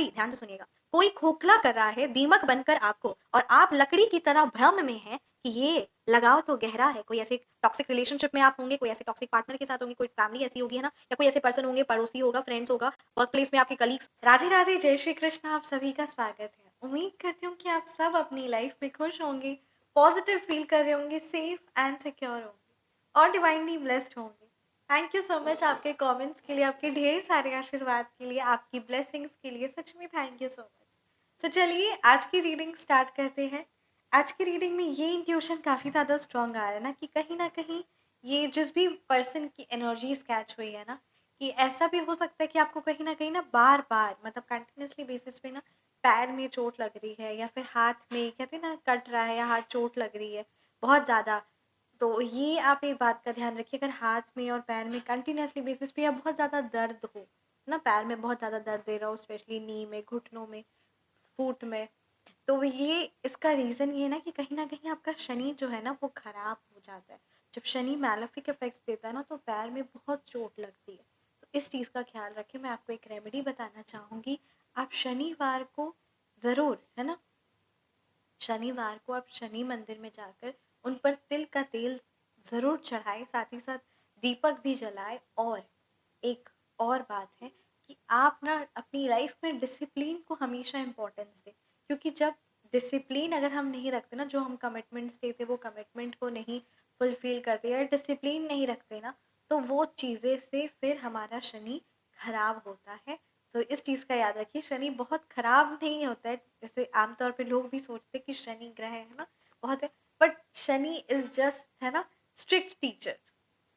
कोई, ध्यान से सुनिएगा, कोई खोखला कर रहा है दीमक बनकर आपको और आप लकड़ी की तरह भ्रम में हैं कि ये लगाव तो गहरा है। कोई ऐसे टॉक्सिक रिलेशनशिप में आप होंगे, कोई ऐसे टॉक्सिक पार्टनर के साथ होंगे, कोई फैमिली ऐसी होगी है ना, या कोई ऐसे पर्सन होंगे, पड़ोसी होगा, फ्रेंड्स होगा, वर्क प्लेस में आपके कलीग्स। राधे राधे, जय श्री कृष्ण, आप सभी का स्वागत है। उम्मीद करती हूँ कि आप सब अपनी लाइफ में खुश होंगे, पॉजिटिव फील कर रहे होंगे, सेफ एंड सिक्योर होंगे और डिवाइनली ब्लेस्ड होंगे। थैंक यू सो मच आपके कमेंट्स के लिए, आपके ढेर सारे आशीर्वाद के लिए, आपकी ब्लेसिंग्स के लिए, सच में थैंक यू सो मच। सो चलिए आज की रीडिंग स्टार्ट करते हैं। आज की रीडिंग में ये इंट्यूशन काफ़ी ज़्यादा स्ट्रॉन्ग आ रहा है ना कहीं ये जिस भी पर्सन की एनर्जीज कैच हुई है ना, कि ऐसा भी हो सकता है कि आपको कहीं ना बार बार मतलब कंटिन्यूसली बेसिस पे ना पैर में चोट लग रही है या फिर हाथ में कहते हैं ना कट रहा है या हाथ चोट लग रही है बहुत ज़्यादा। तो ये आप एक बात का ध्यान रखिए, अगर हाथ में और पैर में कंटिन्यूसली बेसिस पे या बहुत ज़्यादा दर्द हो ना, पैर में बहुत ज़्यादा दर्द दे रहा हो, स्पेशली नी में, घुटनों में, फुट में, तो ये इसका रीज़न ये है ना कि कहीं आपका शनि जो है ना वो खराब हो जाता है। जब शनि मैलेफिक इफेक्ट्स देता है ना तो पैर में बहुत चोट लगती है। तो इस चीज़ का ख्याल रखें। मैं आपको एक रेमेडी बताना चाहूँगी। आप शनिवार को ज़रूर है ना, शनिवार को आप शनि मंदिर में जाकर उन पर तिल का तेल ज़रूर चढ़ाएं, साथ ही साथ दीपक भी जलाएं। और एक और बात है कि आप ना अपनी लाइफ में डिसिप्लिन को हमेशा इम्पोर्टेंस दें, क्योंकि जब डिसिप्लिन अगर हम नहीं रखते ना, जो हम कमिटमेंट्स देते वो कमिटमेंट को नहीं फुलफिल करते या डिसिप्लिन नहीं रखते ना, तो वो चीज़ें से फिर हमारा शनि खराब होता है। तो इस चीज़ का याद रखिए, शनि बहुत खराब नहीं होता है जैसे आमतौर पे लोग भी सोचते कि शनि ग्रह है ना बहुत है, बट शनि इज जस्ट है ना स्ट्रिक्ट टीचर।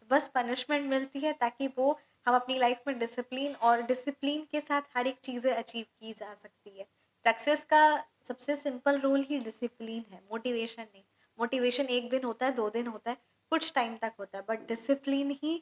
बस पनिशमेंट मिलती है ताकि वो हम अपनी लाइफ में डिसिप्लिन और डिसिप्लिन के साथ हर एक चीज़ें अचीव की जा सकती है। सक्सेस का सबसे सिंपल रूल ही डिसिप्लिन है, मोटिवेशन नहीं। मोटिवेशन एक दिन होता है, 2 दिन होता है, कुछ टाइम तक होता है, but discipline he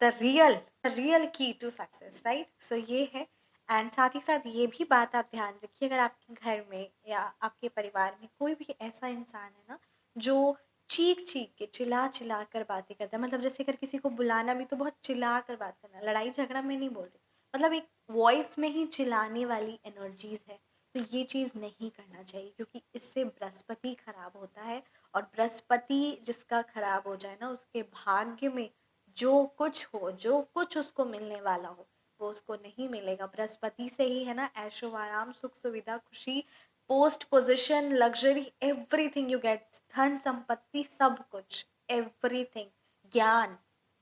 the real की टू सक्सेस, राइट। सो ये है। एंड साथ ही साथ ये भी बात आप ध्यान रखिए, अगर आपके घर में या आपके परिवार में कोई भी ऐसा इंसान है ना जो चीख चीख के चिल्ला चिल्ला कर बातें करता है, मतलब जैसे अगर किसी को बुलाना भी तो बहुत चिल्ला कर बात करना, लड़ाई झगड़ा में नहीं बोल रही, मतलब एक वॉइस में ही चिल्लाने वाली एनर्जीज है, तो ये चीज़ नहीं करना चाहिए, क्योंकि इससे बृहस्पति खराब होता है। और बृहस्पति जिसका खराब हो जाए ना, उसके भाग्य में जो कुछ हो, जो कुछ उसको मिलने वाला हो, वो उसको नहीं मिलेगा। बृहस्पति से ही है ना ऐशो आराम, सुख सुविधा, खुशी, post position, luxury, everything you get, धन संपत्ति, सब कुछ, एवरीथिंग, ज्ञान,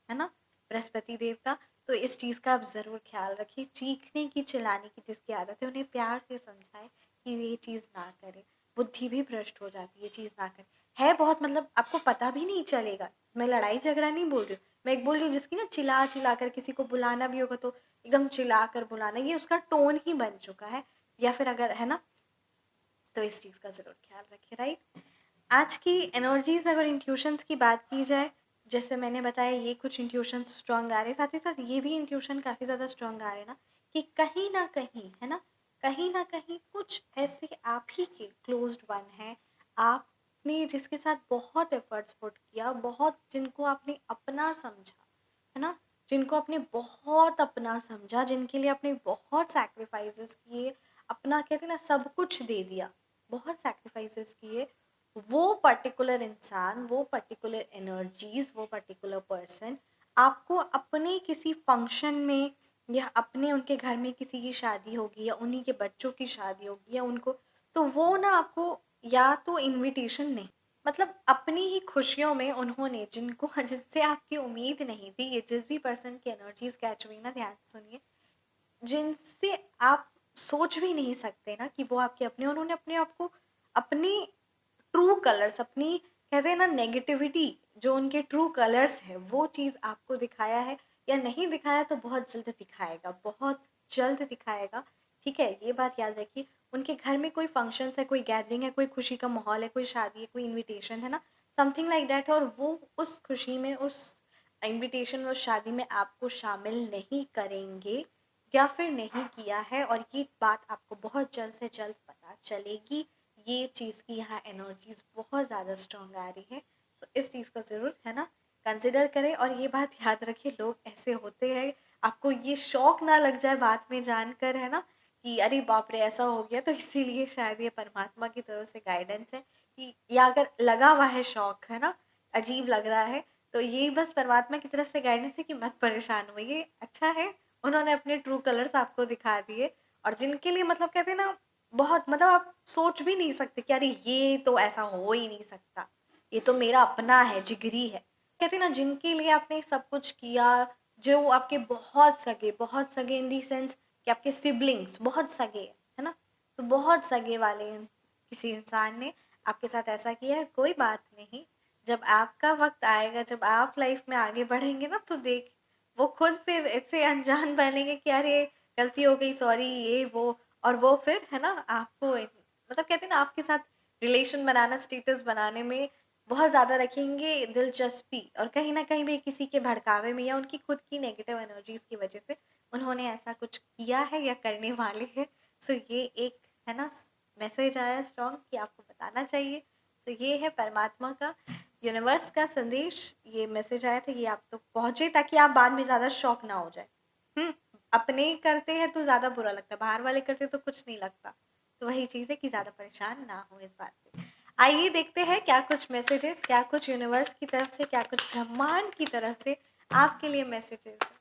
है ना, बृहस्पति देव का। तो इस चीज़ का आप ज़रूर ख्याल रखिए। चीखने की, चिल्लाने की जिसकी आदत है, उन्हें प्यार से समझाएं कि ये चीज़ ना करें, बुद्धि भी भ्रष्ट हो जाती है, ये चीज़ ना करें। है बहुत, मतलब आपको पता भी नहीं चलेगा। मैं लड़ाई झगड़ा नहीं बोल रही हूँ, मैं एक बोल रही हूँ जिसकी ना चिल्ला चिल्ला कर किसी को बुलाना भी होगा तो एकदम चिल्ला कर बुलाना, ये उसका टोन ही बन चुका है। या फिर अगर है ना, तो इस चीज़ का ज़रूर ख्याल रखें, राइट। आज की एनर्जीज अगर इंट्यूशंस की बात की जाए, जैसे मैंने बताया ये कुछ इंट्यूशन स्ट्रॉन्ग आ रहे हैं, साथ ही साथ ये भी इंट्यूशन काफ़ी ज़्यादा स्ट्रॉन्ग आ रहे हैं ना कि कहीं ना कहीं है ना, कहीं ना कहीं कुछ ऐसे आप ही के क्लोज्ड वन है, आपने जिसके साथ बहुत एफर्ट्स पुट किया, बहुत जिनको आपने अपना समझा, है ना, जिनको आपने बहुत अपना समझा, जिनके लिए आपने बहुत सैक्रिफाइसेस किए, अपना कहते हैं ना सब कुछ दे दिया, बहुत सैक्रिफाइसेस किए, वो पर्टिकुलर इंसान, वो पर्टिकुलर एनर्जीज, वो पर्टिकुलर पर्सन आपको अपने किसी फंक्शन में या अपने उनके घर में किसी की शादी होगी या उन्हीं के बच्चों की शादी होगी या उनको, तो वो ना आपको या तो इनविटेशन नहीं, मतलब अपनी ही खुशियों में उन्होंने जिनको जिससे आपकी उम्मीद नहीं थी, ये जिस भी पर्सन की एनर्जीज कैच हुई ना, ध्यान से सुनिए, जिनसे आप सोच भी नहीं सकते ना कि वो आपके अपने, उन्होंने अपने आप को, अपनी ट्रू कलर्स, अपनी कहते हैं ना नेगेटिविटी, जो उनके ट्रू कलर्स है वो चीज़ आपको दिखाया है, या नहीं दिखाया तो बहुत जल्द दिखाएगा, बहुत जल्द दिखाएगा। ठीक है, ये बात याद रखिए। उनके घर में कोई फंक्शंस है, कोई गैदरिंग है, कोई खुशी का माहौल है, कोई शादी है, कोई इनविटेशन है ना, समथिंग लाइक दैट, और वो उस खुशी में, उस इनविटेशन, उस शादी में आपको शामिल नहीं करेंगे या फिर नहीं किया है, और ये बात आपको बहुत जल्द से जल्द पता चलेगी। ये चीज़ की यहाँ एनर्जीज बहुत ज़्यादा स्ट्रॉन्ग आ रही है, तो इस चीज़ का ज़रूर है ना कंसिडर करें। और ये बात याद रखिए, लोग ऐसे होते हैं, आपको ये शौक ना लग जाए बात में जानकर, है ना, कि अरे बाप रे ऐसा हो गया, तो इसीलिए शायद ये परमात्मा की तरफ से गाइडेंस है कि, या अगर लगा हुआ है शौक है ना, अजीब लग रहा है, तो ये बस परमात्मा की तरफ से गाइडेंस है कि मत परेशान हो, ये अच्छा है। उन्होंने अपने ट्रू कलर्स आपको दिखा दिए, और जिनके लिए मतलब कहते हैं ना, बहुत मतलब आप सोच भी नहीं सकते कि अरे ये तो ऐसा हो ही नहीं सकता, ये तो मेरा अपना है, जिगरी है। कहते हैं ना, जिनके लिए आपने सब कुछ किया, जो आपके बहुत सगे इन दी सेंस कि आपके सिबलिंग्स बहुत सगे हैं, है ना, तो बहुत सगे वाले किसी इंसान ने आपके साथ ऐसा किया है, कोई बात नहीं। जब आपका वक्त आएगा, जब आप लाइफ में आगे बढ़ेंगे ना, तो देख वो खुद फिर ऐसे अनजान बनेंगे कि अरे गलती हो गई, सॉरी, ये वो। और वो फिर है ना आपको मतलब कहते हैं ना, आपके साथ रिलेशन बनाना, स्टेटस बनाने में बहुत ज़्यादा रखेंगे दिलचस्पी, और कहीं ना कहीं भी किसी के भड़कावे में या उनकी खुद की नेगेटिव एनर्जीज की वजह से उन्होंने ऐसा कुछ किया है या करने वाले हैं। सो ये एक है ना मैसेज आया स्ट्रॉन्ग कि आपको बताना चाहिए। तो ये है परमात्मा का, यूनिवर्स का संदेश, ये मैसेज आया था, ये आप तक पहुंचे ताकि आप बाद में ज़्यादा शॉक ना हो जाए। हम्म अपने करते हैं तो ज़्यादा बुरा लगता है, बाहर वाले करते तो कुछ नहीं लगता। तो वही चीज़ है कि ज़्यादा परेशान ना हो इस बात से। आइए देखते हैं क्या कुछ मैसेजेस, क्या कुछ यूनिवर्स की तरफ से, क्या कुछ ब्रह्मांड की तरफ से आपके लिए मैसेजेस है।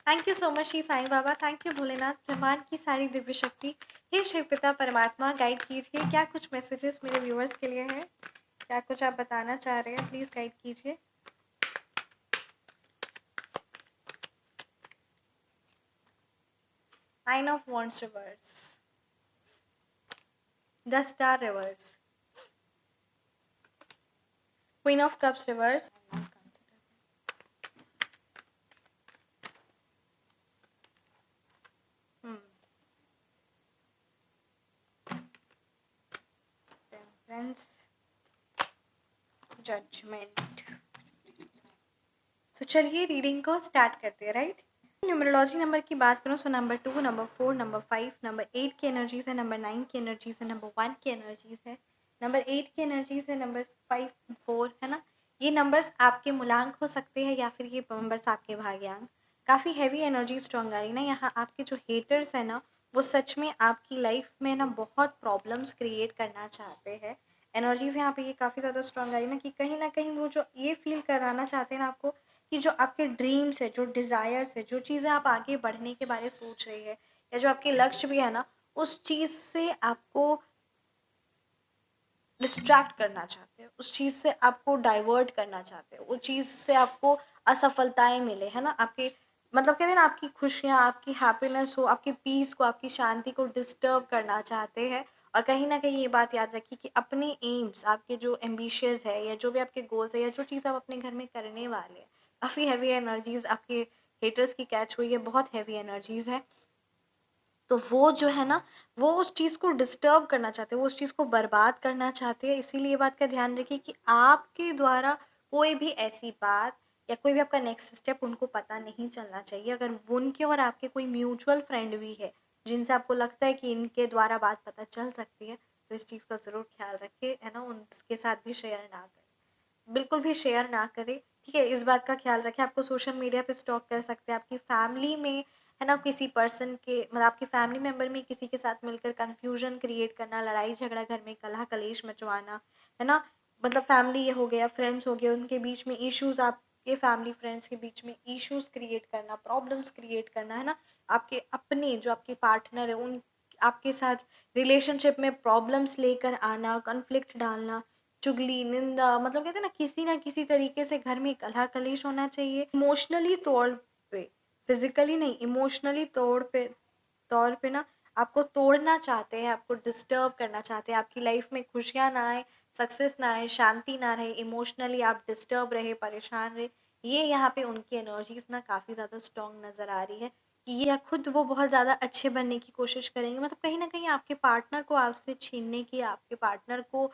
Thank you so much Shri Sai Baba, thank you Bholenath, ब्रह्मांड की सारी दिव्य शक्ति, हे शिव पिता परमात्मा, गाइड कीजिए क्या कुछ मैसेजेस मेरे व्यूअर्स के लिए हैं, क्या कुछ आप बताना चाह रहे हैं, प्लीज गाइड कीजिए। Nine of wands reverse, the star reverse, queen of cups reverse, temperance, judgement. तो चलिए रीडिंग को स्टार्ट करते हैं, राइट। न्यूमरोलॉजी नंबर की बात करूँ तो नंबर 2, नंबर 4, नंबर 5, नंबर 8 की एनर्जीज है, नंबर 9 की एनर्जीज है, नंबर 1 की एनर्जीज है, नंबर 8 की एनर्जीज है, नंबर 5, 4 है ना। ये नंबर्स आपके मूलांक हो सकते हैं या फिर ये नंबर्स आपके भाग्यांक। काफ़ी हैवी एनर्जी स्ट्रॉन्ग आ रही ना यहाँ। आपके जो हेटर्स है ना, वो सच में आपकी लाइफ में ना बहुत प्रॉब्लम्स क्रिएट करना चाहते हैं। एनर्जीज यहाँ पे ये काफ़ी ज़्यादा स्ट्रॉन्ग आ रही ना, कि कहीं ना कहीं वो जो ये फील कराना चाहते हैं ना आपको, कि जो आपके ड्रीम्स है, जो डिज़ायर्स है, जो चीज़ें आप आगे बढ़ने के बारे में सोच रही है, या जो आपके लक्ष्य भी है ना, उस चीज़ से आपको डिस्ट्रैक्ट करना चाहते हैं, उस चीज़ से आपको डाइवर्ट करना चाहते हैं, उस चीज़ से आपको असफलताएं मिले, है ना, आपके मतलब कहते हैं ना, आपकी खुशियाँ, आपकी हैप्पीनेस हो, आपकी पीस को, आपकी शांति को डिस्टर्ब करना चाहते हैं। और कहीं ना कहीं ये बात याद रखिए कि अपने एम्स, आपके जो एम्बिशियस है, या जो भी आपके गोल्स है, या जो चीज़ आप अपने घर में करने वाले हैं, काफ़ी हैवी एनर्जीज आपके हेटर्स की कैच हुई है, बहुत हैवी एनर्जीज है। तो वो जो है ना, वो उस चीज़ को डिस्टर्ब करना चाहते हैं, वो उस चीज़ को बर्बाद करना चाहते हैं। इसीलिए बात का ध्यान रखिए कि आपके द्वारा कोई भी ऐसी बात या कोई भी आपका नेक्स्ट स्टेप उनको पता नहीं चलना चाहिए। अगर उनके और आपके कोई म्यूचुअल फ्रेंड भी है जिनसे आपको लगता है कि इनके द्वारा बात पता चल सकती है, तो इस चीज़ का ज़रूर ख्याल रखें, है ना, उनके साथ भी शेयर ना करें, बिल्कुल भी शेयर ना करें। ठीक है, इस बात का ख्याल रखें। आपको सोशल मीडिया पे स्टॉक कर सकते हैं, आपकी फैमिली में है ना, किसी पर्सन के मतलब आपके फैमिली मेंबर में किसी के साथ मिलकर कंफ्यूजन क्रिएट करना, लड़ाई झगड़ा घर में कलह कलेश मचवाना, है ना, मतलब फैमिली ये हो गया, फ्रेंड्स हो गए, उनके बीच में इश्यूज, आपके फैमिली फ्रेंड्स के बीच में इश्यूज क्रिएट करना, प्रॉब्लम्स क्रिएट करना, है ना, आपके अपने जो आपके पार्टनर है उन आपके साथ रिलेशनशिप में प्रॉब्लम्स लेकर आना, कॉन्फ्लिक्ट डालना, चुगली, निंदा, मतलब कहते हैं ना किसी तरीके से घर में कलह कलेश होना चाहिए। इमोशनली तौर पे, फिजिकली नहीं, इमोशनली तौर पे ना आपको तोड़ना चाहते हैं, आपको डिस्टर्ब करना चाहते हैं, आपकी लाइफ में खुशियाँ ना आए, सक्सेस ना आए, शांति ना रहे, इमोशनली आप डिस्टर्ब रहे, परेशान रहे। ये यहाँ पे उनकी एनर्जीज ना काफ़ी ज़्यादा स्ट्रॉन्ग नज़र आ रही है कि ये या खुद वो बहुत ज़्यादा अच्छे बनने की कोशिश करेंगे, मतलब कहीं ना कहीं आपके पार्टनर को आपसे छीनने की, आपके पार्टनर को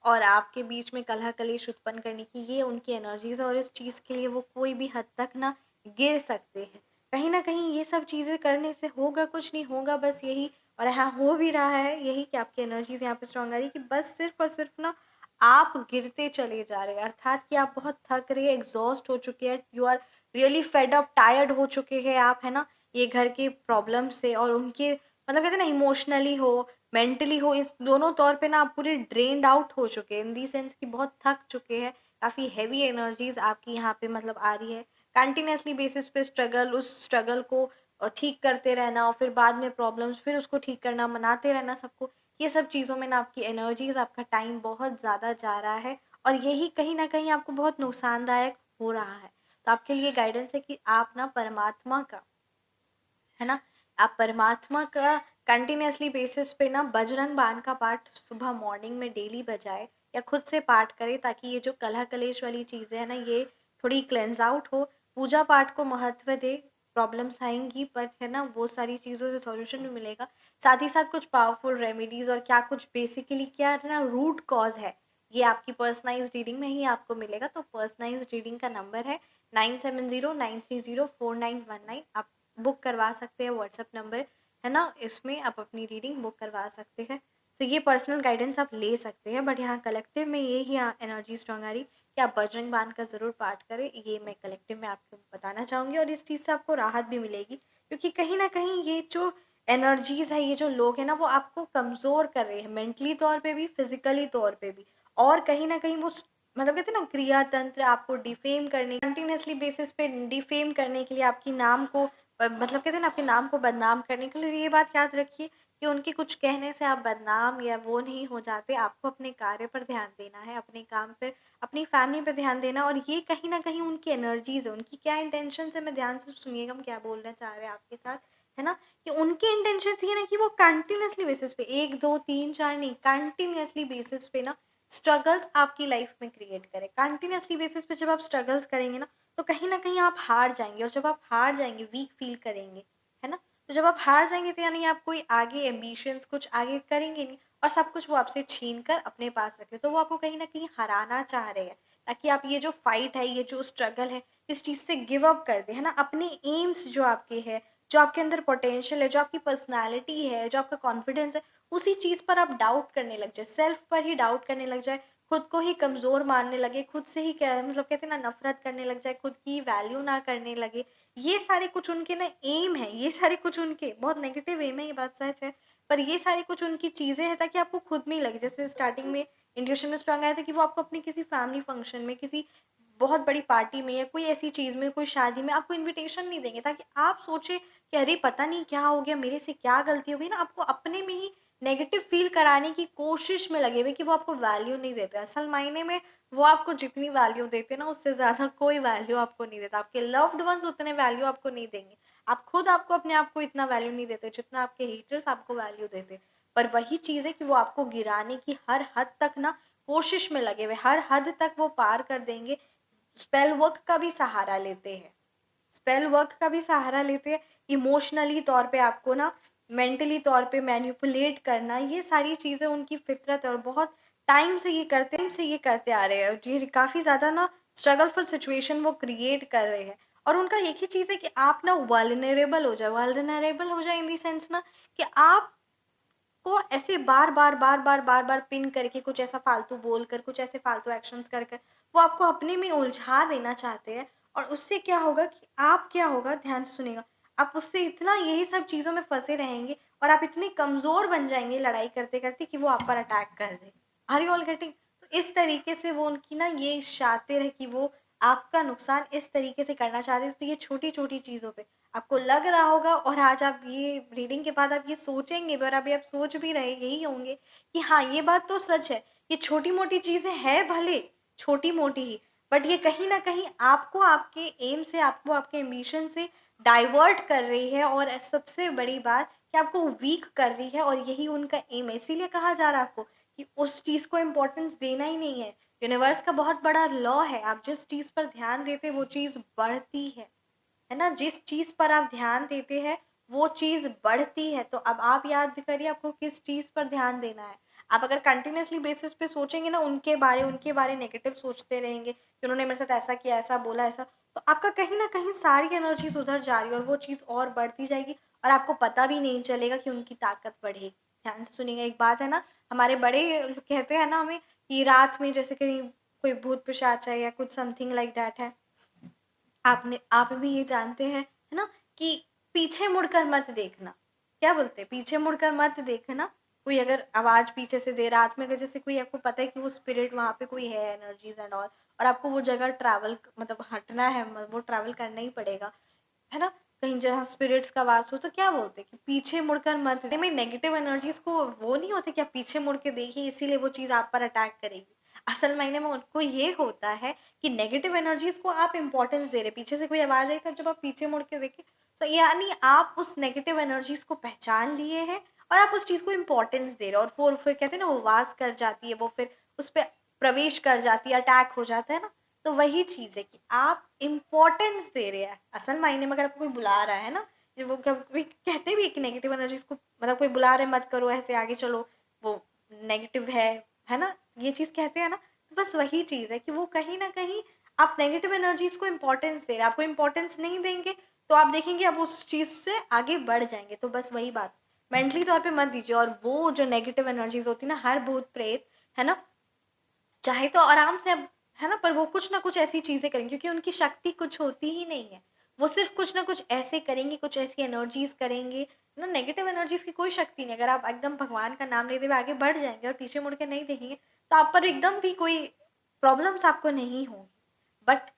और आपके बीच में कलह कलेश उत्पन्न करने की, ये उनकी एनर्जीज है। और इस चीज़ के लिए वो कोई भी हद तक ना गिर सकते हैं। कहीं न कहीं ये सब चीज़ें करने से होगा कुछ नहीं, होगा बस यही, और हाँ, हो भी रहा है यही, कि आपकी एनर्जीज़ यहाँ पे स्ट्रॉन्ग आ रही है कि बस सिर्फ़ और सिर्फ़ ना आप गिरते चले जा रहे हैं। अर्थात कि आप बहुत थक रहे हैं, एग्ज़ॉस्ट हो चुके हैं, you are really fed up, tired हो चुके हैं आप, है ना? ये घर के प्रॉब्लम से और उनके मतलब कहते हैं ना इमोशनली हो, मेंटली हो, इस दोनों तौर पे ना आप पूरे ड्रेन्ड आउट हो चुके हैं इन दी सेंस कि बहुत थक चुके हैं, काफ़ी हेवी एनर्जीज़ आपकी यहाँ पे मतलब आ रही है। कंटिन्यूअसली बेसिस पे स्ट्रगल, उस स्ट्रगल को ठीक करते रहना और फिर बाद में प्रॉब्लम्स, फिर उसको ठीक करना, मनाते रहना सबको, ये सब चीज़ों में ना आपकी एनर्जीज़, आपका टाइम बहुत ज़्यादा जा रहा है और यही कहीं न कहीं आपको बहुत नुकसानदायक हो रहा है। तो आपके लिए गाइडेंस है कि आप ना परमात्मा का, है ना? आप परमात्मा का कंटिन्यूअसली बेसिस पे ना बजरंग बाण का पाठ सुबह मॉर्निंग में डेली बजाएँ या खुद से पाठ करें, ताकि ये जो कलह कलेश वाली चीज़ें हैं ना, ये थोड़ी क्लेंज़ आउट हो। पूजा पाठ को महत्व दें, प्रॉब्लम्स आएँगी पर है ना, वो सारी चीज़ों से सॉल्यूशन भी मिलेगा। साथ ही साथ कुछ पावरफुल रेमेडीज़ और क्या कुछ बेसिकली क्या है ना रूट कॉज़ है, ये आपकी पर्सनलाइज़्ड रीडिंग में ही आपको मिलेगा। तो पर्सनलाइज़्ड रीडिंग का नंबर है 9709304919। आप बुक करवा सकते हैं, व्हाट्सएप नंबर है ना, इसमें आप अपनी रीडिंग बुक करवा सकते हैं। तो ये पर्सनल गाइडेंस आप ले सकते हैं, बट यहाँ कलेक्टिव में ये ही यहाँ एनर्जी स्ट्रॉन्ग आ रही कि आप बजरंग बाण का ज़रूर पाठ करें। ये मैं कलेक्टिव में आपको बताना चाहूँगी और इस चीज़ से आपको राहत भी मिलेगी, क्योंकि कहीं ना कहीं ये जो एनर्जीज है, ये जो लोग हैं ना, वो आपको कमज़ोर कर रहे हैं, मेंटली तौर पे भी, फिजिकली तौर पे भी। और कहीं ना कहीं वो मतलब कहते हैं ना क्रिया तंत्र आपको डिफेम करने, कंटिन्यूसली बेसिस पे डिफेम करने के लिए, आपकी नाम को मतलब कहते हैं ना आपके नाम को बदनाम करने के लिए। ये बात याद रखिए कि उनके कुछ कहने से आप बदनाम या वो नहीं हो जाते। आपको अपने कार्य पर ध्यान देना है, अपने काम पर, अपनी फैमिली पे ध्यान देना। और ये कहीं ना कहीं उनकी एनर्जीज है, उनकी क्या इंटेंशन है, मैं ध्यान से सुनिएगा हम क्या बोलना चाह रहे हैं आपके साथ, है ना। कि उनके इंटेंशन ये ना कि वो कंटिन्यूसली बेसिस पे, 1 2 3 4 नहीं, कंटिन्यूसली बेसिस पे ना स्ट्रगल्स आपकी लाइफ में क्रिएट करें। कंटिन्यूसली बेसिस पे जब आप स्ट्रगल्स करेंगे ना, तो कहीं न कहीं आप हार जाएँगे, और जब आप हार जाएँगे, वीक फ़ील करेंगे, है ना? तो जब आप हार जाएँगे तो यानी आप कोई आगे एम्बिशंस कुछ आगे करेंगे नहीं, और सब कुछ वो आपसे छीन कर अपने पास रखे। तो वो आपको कहीं न कहीं हराना चाह रहे हैं, ताकि आप ये जो फ़ाइट है, ये जो स्ट्रगल है, इस चीज़ से गिव अप कर दें, है ना? अपने एम्स जो आपके हैं, जो आपके अंदर पोटेंशियल है, जो आपकी पर्सनैलिटी है, जो आपका कॉन्फिडेंस है, उसी चीज़ पर आप डाउट करने लग जाए, सेल्फ पर ही डाउट करने लग जाए, खुद को ही कमज़ोर मानने लगे, खुद से ही क्या मतलब कहते हैं ना नफ़रत करने लग जाए, खुद की वैल्यू ना करने लगे। ये सारे कुछ उनके ना एम है, ये सारे कुछ उनके बहुत नेगेटिव एम है, ये बात सच है। पर ये सारी कुछ उनकी चीज़ें हैं, ताकि आपको खुद में ही लगे। जैसे स्टार्टिंग में इंट्यूशन में स्ट्रॉन्ग आया था कि वो आपको अपनी किसी फैमिली फंक्शन में, किसी बहुत बड़ी पार्टी में या कोई ऐसी चीज़ में, कोई शादी में आपको इन्विटेशन नहीं देंगे, ताकि आप सोचे कि अरे पता नहीं क्या हो गया, मेरे से क्या गलती हो गई ना, आपको अपने में ही नेगेटिव फ़ील कराने की कोशिश में लगे हुए कि वो आपको वैल्यू नहीं देते। असल मायने में वो आपको जितनी वैल्यू देते हैं ना, उससे ज़्यादा कोई वैल्यू आपको नहीं देता। आपके लव्ड वन्स उतने वैल्यू आपको नहीं देंगे। आप खुद आपको अपने आप को इतना वैल्यू नहीं देते जितना आपके हेटर्स आपको वैल्यू देते हैं। पर वही चीज़ है कि वो आपको गिराने की हर हद तक ना कोशिश में लगे हुए, हर हद तक वो पार कर देंगे। स्पेल वर्क का भी सहारा लेते हैं। स्पेल वर्क का भी सहारा लेते हैं, इमोशनली तौर पे आपको ना, मेंटली तौर पे मैनिपुलेट करना, ये सारी चीज़ें उनकी फितरत है और बहुत टाइम से ये करते आ रहे हैं। ये काफ़ी ज़्यादा ना स्ट्रगलफुल सिचुएशन वो क्रिएट कर रहे हैं। और उनका एक ही चीज़ है कि आप ना वल्नरेबल हो जाए इन दी सेंस ना, कि आप को ऐसे बार-बार पिन करके, कुछ ऐसा फालतू बोलकर, कुछ ऐसे फालतू एक्शंस कर कर, वो आपको अपने में उलझा देना चाहते हैं। और उससे क्या होगा कि आप क्या होगा, ध्यान से सुनिएगा, आप उससे इतना यही सब चीज़ों में फँसे रहेंगे और आप इतने कमज़ोर बन जाएँगे लड़ाई करते-करते कि वो आप पर अटैक कर दें। Are you all getting? तो इस तरीके से वो उनकी ना ये शातिर है कि वो आपका नुकसान इस तरीके से करना चाहते हैं। तो ये छोटी-छोटी चीज़ों पे आपको लग रहा होगा, और आज आप ये रीडिंग के बाद आप ये सोचेंगे भी, और अभी आप सोच भी रहे यही होंगे कि हाँ, ये बात तो सच है। ये छोटी-मोटी चीज़ें हैं भले, छोटी-मोटी ही, बट ये कहीं न कहीं आपको आपके एम से, आपको आपके एम्बिशन से डाइवर्ट कर रही है, और सबसे बड़ी बात कि आपको वीक कर रही है, और यही उनका एम है। इसीलिए कहा जा रहा है आपको कि उस चीज़ को इम्पोर्टेंस देना ही नहीं है। यूनिवर्स का बहुत बड़ा लॉ है, आप जिस चीज़ पर ध्यान देते हैं वो चीज़ बढ़ती है ना? जिस चीज़ पर आप ध्यान देते हैं, वो चीज़ बढ़ती है। तो अब आप याद करिए आपको किस चीज़ पर ध्यान देना है। आप अगर कंटिन्यूअसली बेसिस पे सोचेंगे ना उनके बारे नेगेटिव सोचते रहेंगे कि उन्होंने मेरे साथ ऐसा किया, ऐसा बोला, ऐसा, तो आपका कहीं न कहीं सारी एनर्जीज़ उधर जा रही है और वो चीज़ और बढ़ती जाएगी, और आपको पता भी नहीं चलेगा कि उनकी ताकत बढ़ेगी। ध्यान से सुनिएगा, एक बात है ना, हमारे बड़े कहते हैं ना हमें कि रात में जैसे कहीं कोई भूत पिशाच है या कुछ समथिंग लाइक दैट है, आप भी ये जानते हैं, है ना, कि पीछे मुड़कर मत देखना। क्या बोलते हैं, पीछे मुड़कर मत देखना। कोई अगर आवाज़ पीछे से दे, रात में अगर जैसे कोई आपको पता है कि वो स्पिरिट वहाँ पे कोई है, एनर्जीज़ एंड ऑल, और आपको वो जगह ट्रैवल मतलब हटना है, वो ट्रैवल करना ही पड़ेगा, है ना? कहीं जहाँ स्पिरिट्स का वास हो, तो क्या बोलते हैं कि पीछे मुड़कर मत में नेगेटिव एनर्जीज़ को वो नहीं होते कि आप पीछे मुड़ के देखिए इसीलिए वो चीज़ आप पर अटैक करेगी। असल मायने में उनको ये होता है कि नेगेटिव एनर्जीज़ को आप इम्पोर्टेंस दे रहे हैं। पीछे से कोई आवाज़ आई तब जब आप पीछे मुड़ के देखें, तो यानी आप उस नेगेटिव एनर्जीज़ को पहचान लिए हैं और आप उस चीज़ को इम्पोर्टेंस दे रहे हो, और वो फिर कहते हैं ना, वो वास कर जाती है, वो फिर उस पे प्रवेश कर जाती है, अटैक हो जाता है ना। तो वही चीज़ है कि आप इम्पोर्टेंस दे रहे हैं। असल मायने में अगर आपको कोई बुला रहा है ना, ये वो कभी कहते भी है कि नेगेटिव एनर्जीज़ को मतलब कोई बुला रहा है मत करो, ऐसे आगे चलो, वो नेगेटिव है ना? ये चीज़ कहते हैं ना, तो बस वही चीज़ है कि वो कहीं न कहीं आप नेगेटिव एनर्जीज़ को इम्पोर्टेंस दे रहे हैं। आपको इम्पोर्टेंस नहीं देंगे, तो आप देखेंगे आप उस चीज़ से आगे बढ़ जाएँगे। तो बस वही बात, मेंटली तौर पे मत दीजिए। और वो जो नेगेटिव एनर्जीज़ होती है ना, हर भूत-प्रेत, है ना? चाहे तो आराम से अब, है ना, पर वो कुछ ना कुछ ऐसी चीज़ें करेंगे क्योंकि उनकी शक्ति कुछ होती ही नहीं है। वो सिर्फ़ कुछ ना कुछ ऐसे करेंगे, कुछ ऐसी एनर्जीज़ करेंगे, ना नेगेटिव एनर्जीज़ की कोई शक्ति नहीं है। अगर आप एकदम भगवान का नाम लेते हुए आगे बढ़ जाएँगे और पीछे मुड़ के नहीं देखेंगे, तो आप पर एकदम भी कोई प्रॉब्लम्स आपको नहीं होंगी। बट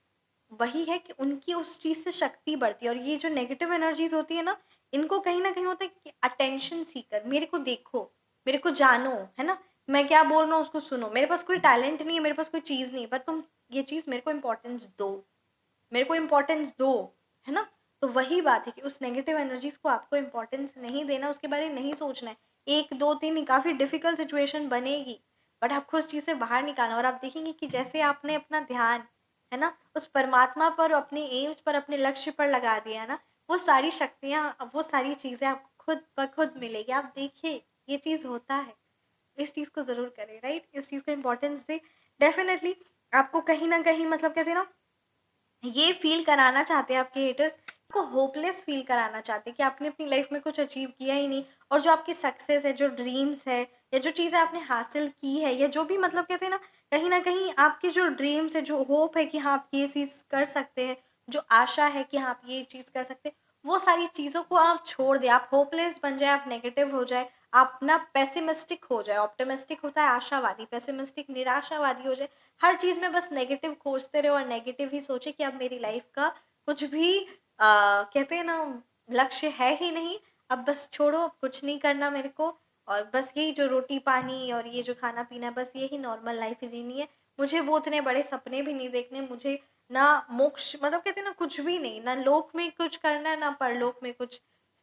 वही है कि उनकी उस चीज़ से शक्ति बढ़ती है, और ये जो नेगेटिव एनर्जीज़ होती है ना, इनको कहीं न कहीं होता है कि अटेंशन सीकर, मेरे को देखो, मेरे को जानो, है ना? मैं क्या बोल रहा हूँ उसको सुनो। मेरे पास कोई टैलेंट नहीं है, मेरे पास कोई चीज़ नहीं है, पर तुम ये चीज़ मेरे को इम्पोर्टेंस दो, मेरे को इम्पोर्टेंस दो, है ना? तो वही बात है कि उस नेगेटिव एनर्जीज़ को आपको इम्पोर्टेंस नहीं देना, उसके बारे में नहीं सोचना है। 1, 2, 3 काफ़ी डिफ़िकल्ट सिचुएशन बनेगी, बट आपको उस चीज़ से बाहर निकालना, और आप देखेंगे कि जैसे आपने अपना ध्यान, है ना, उस परमात्मा पर, अपने एम्स पर, अपने लक्ष्य पर लगा दिया ना, वो सारी शक्तियाँ, वो सारी चीज़ें आपको खुद ब खुद मिलेगी। आप देखिए, ये चीज़ होता है। इस चीज़ को ज़रूर करें, राइट? इस चीज़ को इम्पोर्टेंस दें। डेफ़िनेटली आपको कहीं न कहीं मतलब कहते हैं ना, ये फ़ील कराना चाहते हैं आपके हेटर्स, आपको होपलेस फ़ील कराना चाहते हैं कि आपने अपनी लाइफ़ में कुछ अचीव किया ही नहीं, और जो आपकी सक्सेस है, जो ड्रीम्स है, या जो चीज़ें आपने हासिल की है, या जो भी मतलब कहते हैं ना, कहीं न कहीं आपके जो ड्रीम्स है, जो होप है कि हाँ, आप ये चीज़ कर सकते हैं, जो आशा है कि हाँ, आप ये चीज़ कर सकते हैं, वो सारी चीज़ों को आप छोड़ दें। आप होपलेस बन जाएँ, आप नेगेटिव हो जाएँ, आप ना पेसिमिस्टिक हो जाएँ। ऑप्टिमिस्टिक होता है आशावादी, पेसिमिस्टिक निराशावादी हो जाए। हर चीज़ में बस नेगेटिव खोजते रहो और नेगेटिव ही सोचे कि अब मेरी लाइफ का कुछ भी कहते हैं ना, लक्ष्य है ही नहीं, अब बस छोड़ो, अब कुछ नहीं करना मेरे को, और बस यही जो रोटी-पानी और ये जो खाना-पीना है, बस यही नॉर्मल लाइफ जीनी है। मुझे वो इतने बड़े सपने भी नहीं देखने, मुझे ना मोक्ष मतलब कहते हैं ना, कुछ भी नहीं, ना लोक में कुछ करना है, ना परलोक में कुछ,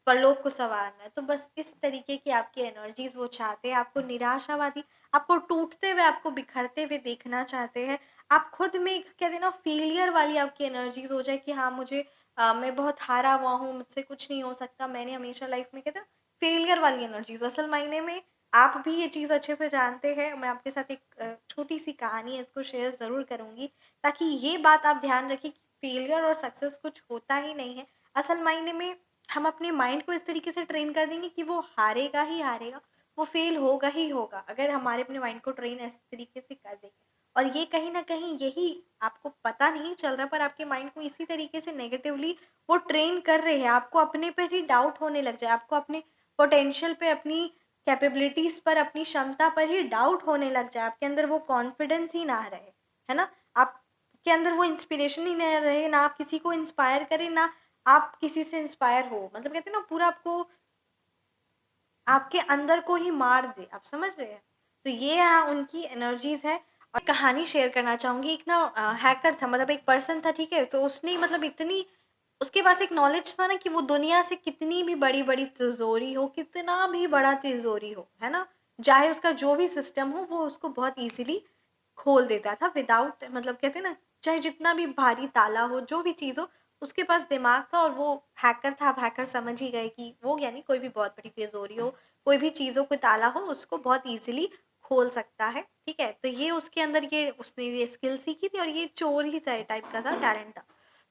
परलोक को सँवारना है। तो बस इस तरीके की आपकी एनर्जीज़ वो चाहते हैं, आपको निराशावादी, आपको टूटते हुए, आपको बिखरते हुए देखना चाहते हैं। आप खुद में एक कहते हैं ना, फेलियर वाली आपकी एनर्जीज़ हो जाए कि हाँ, मुझे मैं बहुत हारा हुआ हूँ, मुझसे कुछ नहीं हो सकता, मैंने हमेशा लाइफ में कहते हैं ना, फेलियर वाली एनर्जीज़। असल मायने में आप भी ये चीज़ अच्छे से जानते हैं। मैं आपके साथ एक छोटी-सी कहानी है, इसको शेयर ज़रूर करूँगी, ताकि ये बात आप ध्यान रखें कि फेलियर और सक्सेस कुछ होता ही नहीं है। असल मायने में हम अपने माइंड को इस तरीके से ट्रेन कर देंगे कि वो हारेगा ही हारेगा, वो फेल होगा ही होगा, अगर हमारे अपने माइंड को ट्रेन इस तरीके से कर देंगे। और ये कहीं न कहीं यही आपको पता नहीं चल रहा, पर आपके माइंड को इसी तरीके से नेगेटिवली वो ट्रेन कर रहे हैं। आपको अपने पर ही डाउट होने लग जाए, आपको अपने पोटेंशियल पे, अपनी कैपेबिलिटीज़ पर, अपनी क्षमता पर ही डाउट होने लग जाए, आपके अंदर वो कॉन्फिडेंस ही ना रहे, है ना? आपके अंदर वो इंस्पिरेशन ही ना रहे, ना आप किसी को इंस्पायर करें, ना आप किसी से इंस्पायर हो। मतलब कहते हैं ना, पूरा आपको आपके अंदर को ही मार दे, आप समझ रहे हैं? तो ये उनकी एनर्जीज़ है। और कहानी शेयर करना चाहूँगी। एक ना हैकर था, मतलब एक पर्सन था, ठीक है? तो उसने मतलब इतनी, उसके पास एक नॉलेज था ना कि वो दुनिया से कितनी भी बड़ी-बड़ी तिजोरी हो, कितना भी बड़ा तिजोरी हो, है ना? चाहे उसका जो भी सिस्टम हो, वो उसको बहुत ईज़िली खोल देता था विदाउट, मतलब कहते हैं ना, चाहे जितना भी भारी ताला हो, जो भी चीज़ हो, उसके पास दिमाग था, और वो हैकर था। अब हैकर समझ ही गए कि वो, यानी कोई भी बहुत बड़ी तिजोरी हो, कोई भी चीज़ों को ताला हो, उसको बहुत ईज़िली खोल सकता है, ठीक है? तो ये उसके अंदर, ये उसने ये स्किल सीखी थी, और ये चोर ही टाइप का था, टैलेंट था।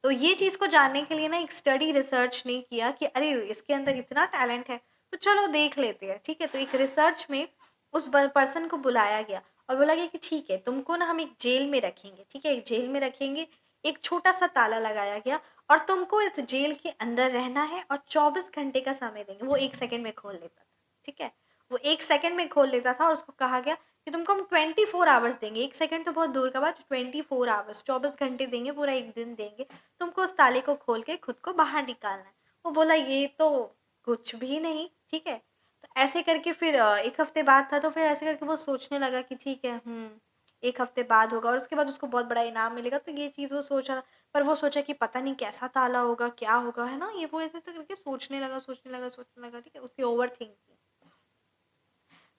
तो ये चीज़ को जानने के लिए ना एक स्टडी रिसर्च ने किया कि अरे! इसके अंदर इतना टैलेंट है, तो चलो देख लेते हैं, ठीक है? तो एक रिसर्च में उस पर्सन को बुलाया गया और बोला गया कि ठीक है, तुमको ना हम एक जेल में रखेंगे, ठीक है? एक जेल में रखेंगे, एक छोटा-सा ताला लगाया गया, और तुमको इस जेल के अंदर रहना है और 24 घंटे का समय देंगे। वो 1 सेकंड में खोल लेता था, ठीक है? वो 1 सेकंड में खोल लेता था और उसको कहा गया कि तुमको हम 24 आवर्स देंगे। 1 सेकंड तो बहुत दूर का बात, 24 आवर्स 24 घंटे देंगे, पूरा 1 दिन देंगे। तुमको उस ताले को खोल के खुद को बाहर निकालना है। वो बोला ये तो कुछ भी नहीं, ठीक है? तो ऐसे करके फिर 1 हफ्ते बाद था, तो फिर ऐसे करके वो सोचने लगा कि ठीक है 1 हफ्ते बाद होगा और उसके बाद उसको बहुत बड़ा इनाम मिलेगा। तो ये चीज़ वो सोचा, पर वो सोचा कि पता नहीं कैसा ताला होगा, क्या होगा, है ना? ये वो ऐसे-ऐसे करके सोचने लगा, ठीक है? उसकी ओवरथिंकिंग।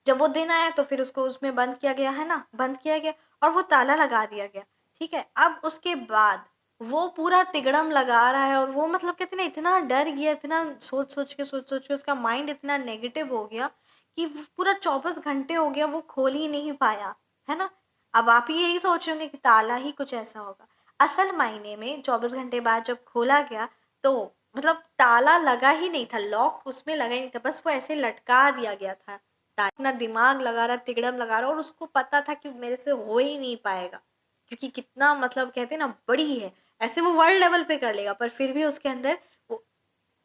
जब वो दिन आया तो फिर उसको उसमें बंद किया गया, है ना? बंद किया गया और वो ताला लगा दिया गया, ठीक है? अब उसके बाद वो पूरा तिगड़म लगा रहा है और वो मतलब कहते हैं ना इतना डर गया, इतना सोच-सोच के उसका माइंड इतना नेगेटिव हो गया कि वो पूरा 24 घंटे हो गया वो खोल ही नहीं पाया, है ना? अब आप यही सोच रहे होंगे कि ताला ही कुछ ऐसा होगा। असल मायने में 24 घंटे बाद जब खोला गया तो मतलब ताला लगा ही नहीं था, लॉक उसमें लगा ही नहीं था, बस वो ऐसे लटका दिया गया था। इतना दिमाग लगा रहा, तिकड़म लगा रहा और उसको पता था कि मेरे से हो ही नहीं पाएगा, क्योंकि कितना मतलब कहते हैं ना बड़ी है, ऐसे वो वर्ल्ड लेवल पे कर लेगा, पर फिर भी उसके अंदर वो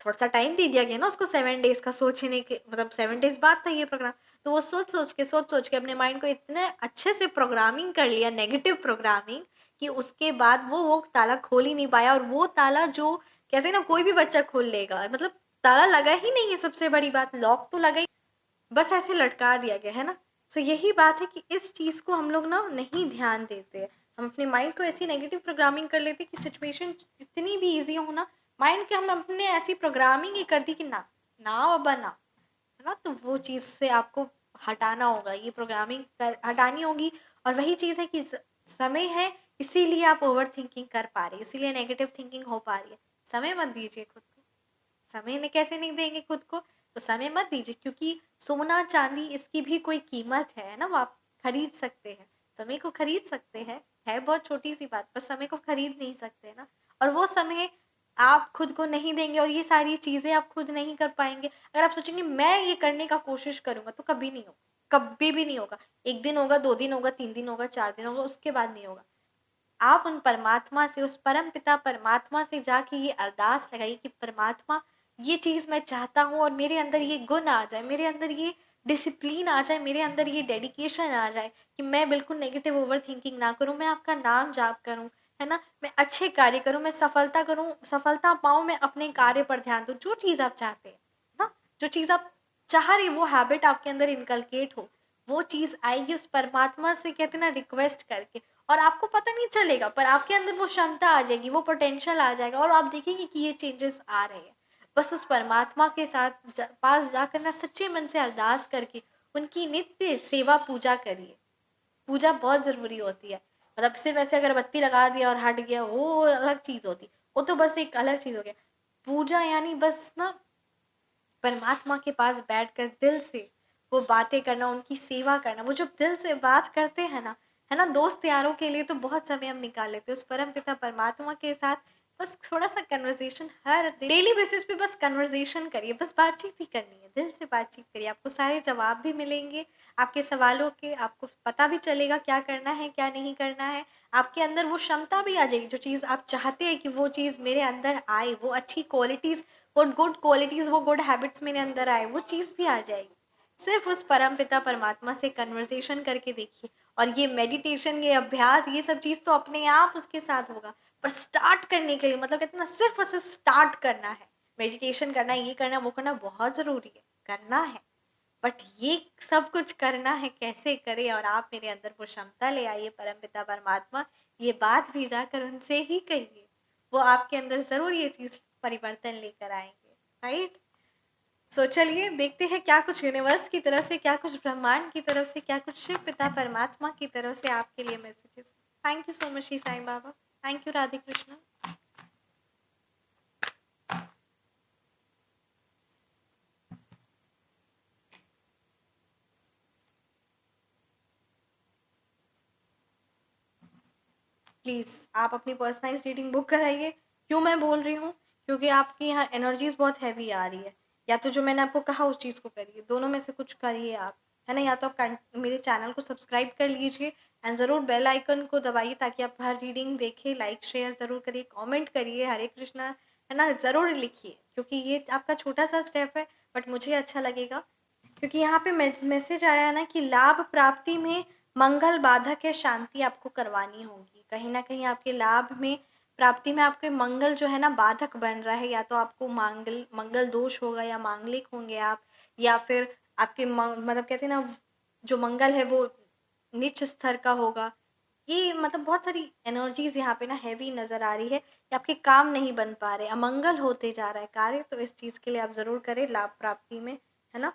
थोड़ा-सा टाइम दे दिया गया ना उसको 7 डेज़ का सोचने के, मतलब 7 डेज़ बाद था ये प्रोग्राम। तो वो सोच-सोच के अपने माइंड को इतने अच्छे से प्रोग्रामिंग कर लिया, नेगेटिव प्रोग्रामिंग, कि उसके बाद वो ताला खोल ही नहीं पाया और वो ताला जो कहते हैं ना कोई भी बच्चा खोल लेगा, मतलब ताला लगा ही नहीं है सबसे बड़ी बात, लॉक तो लगा ही, बस ऐसे लटका दिया गया, है ना? सो यही बात है कि इस चीज़ को हम लोग ना नहीं ध्यान देते हैं। हम अपने माइंड को ऐसी नेगेटिव प्रोग्रामिंग कर लेते हैं कि सिचुएशन कितनी भी ईज़ी हो ना, माइंड के हम अपने ऐसी प्रोग्रामिंग ही कर दी कि ना, ना बाबा ना, है ना? तो वो चीज़ से आपको हटाना होगा, ये प्रोग्रामिंग कर हटानी होगी और वही चीज़ है कि समय है, इसीलिए आप ओवरथिंकिंग कर पा रहे हैं, इसीलिए नेगेटिव थिंकिंग हो पा रही है। समय मत दीजिए खुद को। समय ने कैसे नहीं देंगे खुद को, तो समय मत दीजिए, क्योंकि सोना चांदी इसकी भी कोई कीमत है ना, वो आप खरीद सकते हैं, समय को खरीद सकते हैं, है बहुत छोटी सी बात, पर समय को खरीद नहीं सकते ना। और वो समय आप खुद को नहीं देंगे और ये सारी चीजें आप खुद नहीं कर पाएंगे। अगर आप सोचेंगे मैं ये करने का कोशिश करूंगा, तो कभी नहीं होगा, कभी भी नहीं होगा। 1 दिन होगा, 2 दिन होगा, 3 दिन होगा, 4 दिन होगा, उसके बाद नहीं होगा। आप उन परमात्मा से, उस परम पिता परमात्मा से जाके ये अरदास लगाइए कि परमात्मा ये चीज़ मैं चाहता हूँ और मेरे अंदर ये गुण आ जाए, मेरे अंदर ये डिसिप्लिन आ जाए, मेरे अंदर ये डेडिकेशन आ जाए कि मैं बिल्कुल नेगेटिव ओवरथिंकिंग ना करूँ, मैं आपका नाम जाप करूँ, है ना? मैं अच्छे कार्य करूँ, मैं सफलता करूँ, सफलता पाऊँ, मैं अपने कार्य पर ध्यान दूँ, जो चीज़ आप चाहते हैं, ना? जो चीज़ आप चाह रहे वो हैबिट आपके अंदर इनकलकेट हो, वो चीज़ आएगी उस परमात्मा से कहते हैं ना रिक्वेस्ट करके, और आपको पता नहीं चलेगा, पर आपके अंदर वो क्षमता आ जाएगी, वो पोटेंशियल आ जाएगा और आप देखेंगे कि ये चेंजेस आ रहे हैं। बस उस परमात्मा के साथ पास जाकर ना सच्चे मन से अरदास करके उनकी नित्य सेवा पूजा करिए। पूजा बहुत ज़रूरी होती है। मतलब सिर्फ़ ऐसे अगरबत्ती लगा दिया और हट गया, वो अलग चीज़ होती है। वो तो बस एक अलग चीज़ हो गया। पूजा यानी बस ना परमात्मा के पास बैठकर दिल से वो बातें करना, उनकी सेवा करना। वो जब दिल से बात करते हैं ना, है ना? दोस्त यारों के लिए तो बहुत समय हम निकाल लेते हैं। उस परमपिता परमात्मा के साथ बस थोड़ा-सा कन्वर्सेशन हर डेली बेसिस पे बस कन्वर्सेशन करिए, बस बातचीत ही करनी है, दिल से बातचीत करिए। आपको सारे जवाब भी मिलेंगे, आपके सवालों के आपको पता भी चलेगा क्या करना है, क्या नहीं करना है। आपके अंदर वो क्षमता भी आ जाएगी, जो चीज़ आप चाहते हैं कि वो चीज़ मेरे अंदर आए, वो अच्छी क्वालिटीज़, वो गुड क्वालिटीज़, वो गुड हैबिट्स मेरे अंदर आए, वो चीज़ भी आ जाएगी। सिर्फ़ उस परमपिता परमात्मा से कन्वर्सेशन करके देखिए, और ये मेडिटेशन, ये अभ्यास, ये सब चीज़ तो अपने आप उसके साथ होगा। पर स्टार्ट करने के लिए मतलब कहते हैं ना सिर्फ़ और सिर्फ़ स्टार्ट करना है। मेडिटेशन करना है, ये करना है, वो करना बहुत ज़रूरी है, करना है। बट ये सब कुछ करना है, कैसे करें, और आप मेरे अंदर वो क्षमता ले आइए परमपिता परमात्मा, ये बात भी जाकर उनसे ही कहिए। वो आपके अंदर ज़रूर ये चीज़ परिवर्तन लेकर आएँगे, राइट? सो चलिए देखते हैं क्या कुछ यूनिवर्स की तरफ से, क्या कुछ ब्रह्मांड की तरफ से, क्या कुछ शिव पिता परमात्मा की तरफ से आपके लिए messages. Thank you so much Shri Sai Baba. Thank you Radhe Krishna. Please आप अपनी पर्सनलाइज्ड रीडिंग बुक कराइए। क्यों मैं बोल रही हूँ? क्योंकि आपकी यहाँ एनर्जीज़ बहुत हैवी आ रही है। या तो जो मैंने आपको कहा उस चीज़ को करिए, दोनों में से कुछ करिए आप। है ना। या तो आप मेरे चैनल को सब्सक्राइब कर लीजिए एंड ज़रूर बेल आइकन को दबाइए ताकि आप हर रीडिंग देखें, लाइक शेयर ज़रूर करिए, कमेंट करिए, हरे कृष्णा है ना ज़रूर लिखिए, क्योंकि ये आपका छोटा सा स्टेप है बट मुझे अच्छा लगेगा। क्योंकि यहाँ पे मैसेज आया है ना कि लाभ प्राप्ति में मंगल बाधक है, शांति आपको करवानी होगी। कहीं ना कहीं आपके लाभ में प्राप्ति में आपके मंगल जो है ना बाधक बन रहा है, या तो आपको मंगल मंगल दोष होगा या मांगलिक होंगे आप, या फिर आपके मतलब कहते हैं ना जो मंगल है वो नीच स्तर का होगा। ये मतलब बहुत सारी एनर्जीज यहाँ पे ना हैवी नजर आ रही है कि आपके काम नहीं बन पा रहे, अमंगल होते जा रहा है कार्य। तो इस चीज के लिए आप जरूर करें लाभ प्राप्ति में, है ना।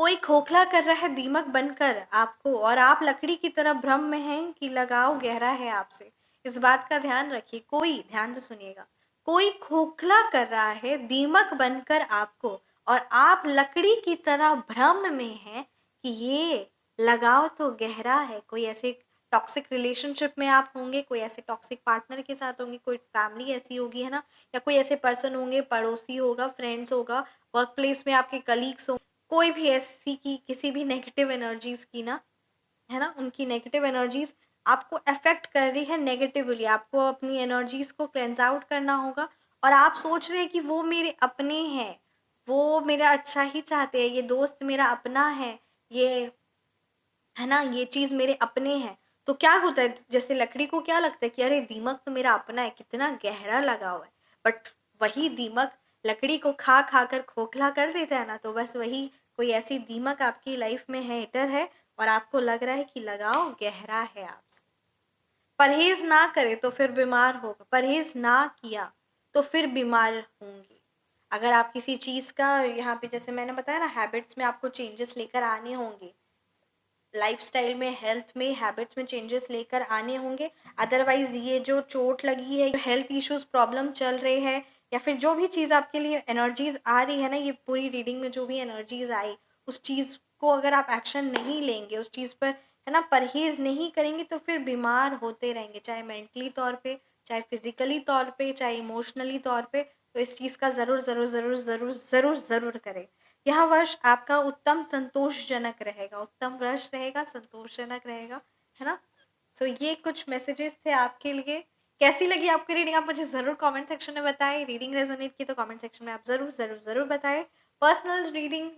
कोई खोखला कर रहा है दीमक बनकर आपको, और आप लकड़ी की तरह भ्रम में हैं कि लगाव गहरा है आपसे। इस बात का ध्यान रखिए, कोई, ध्यान से सुनिएगा, कोई खोखला कर रहा है दीमक बनकर आपको, और आप लकड़ी की तरह भ्रम में हैं कि ये लगाव तो गहरा है। कोई ऐसे टॉक्सिक रिलेशनशिप में आप होंगे, कोई ऐसे टॉक्सिक पार्टनर के साथ होंगे, कोई फैमिली ऐसी होगी, है ना, या कोई ऐसे पर्सन होंगे, पड़ोसी होगा, फ्रेंड्स होगा, वर्क प्लेस में आपके कलीग्स होंगे, कोई भी ऐसी की किसी भी नेगेटिव एनर्जीज की ना, है ना, उनकी नेगेटिव एनर्जीज आपको अफेक्ट कर रही है नेगेटिवली। आपको अपनी एनर्जीज को क्लेंस आउट करना होगा, और आप सोच रहे हैं कि वो मेरे अपने हैं, वो मेरा अच्छा ही चाहते हैं, ये दोस्त मेरा अपना है, ये, है ना, ये चीज मेरे अपने हैं। तो क्या होता है, जैसे लकड़ी को क्या लगता है कि अरे दीमक तो मेरा अपना है, कितना गहरा लगा हुआ है, बट वही दीमक लकड़ी को खा खा कर खोखला कर देता है ना। तो बस वही कोई ऐसी दीमक आपकी लाइफ में है, हिटर है, और आपको लग रहा है कि लगाव गहरा है आपसे। परहेज ना करे तो फिर बीमार होगा, परहेज ना किया तो फिर बीमार होंगे। अगर आप किसी चीज का, यहाँ पे जैसे मैंने बताया ना, हैबिट्स में आपको चेंजेस लेकर आने होंगे, लाइफस्टाइल में, हेल्थ में, हैबिट्स में चेंजेस लेकर आने होंगे। अदरवाइज ये जो चोट लगी है, हेल्थ इश्यूज, प्रॉब्लम चल रहे हैं, या फिर जो भी चीज़ आपके लिए एनर्जीज आ रही है ना, ये पूरी रीडिंग में जो भी एनर्जीज आई, उस चीज़ को अगर आप एक्शन नहीं लेंगे, उस चीज़ पर, है ना, परहेज नहीं करेंगे, तो फिर बीमार होते रहेंगे, चाहे मेंटली तौर पे, चाहे फिजिकली तौर पे, चाहे इमोशनली तौर पे। तो इस चीज़ का ज़रूर ज़रूर ज़रूर ज़रूर ज़रूर ज़रूर करें। यह वर्ष आपका उत्तम संतोषजनक रहेगा, उत्तम वर्ष रहेगा, संतोषजनक रहेगा, है ना। तो ये कुछ मैसेजेस थे आपके लिए। कैसी लगी आपकी रीडिंग, आप मुझे ज़रूर कमेंट सेक्शन में बताएं। रीडिंग रेजोनेट की तो कमेंट सेक्शन में आप ज़रूर ज़रूर ज़रूर बताएं। पर्सनल रीडिंग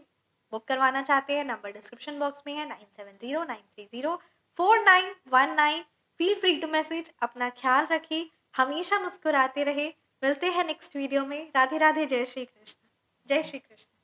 बुक करवाना चाहते हैं, नंबर डिस्क्रिप्शन बॉक्स में है, 9709304919। Feel free to message. अपना ख्याल रखिए, हमेशा मुस्कुराते रहे। मिलते हैं नेक्स्ट वीडियो में। राधे राधे, जय श्री कृष्ण, जय श्री कृष्ण।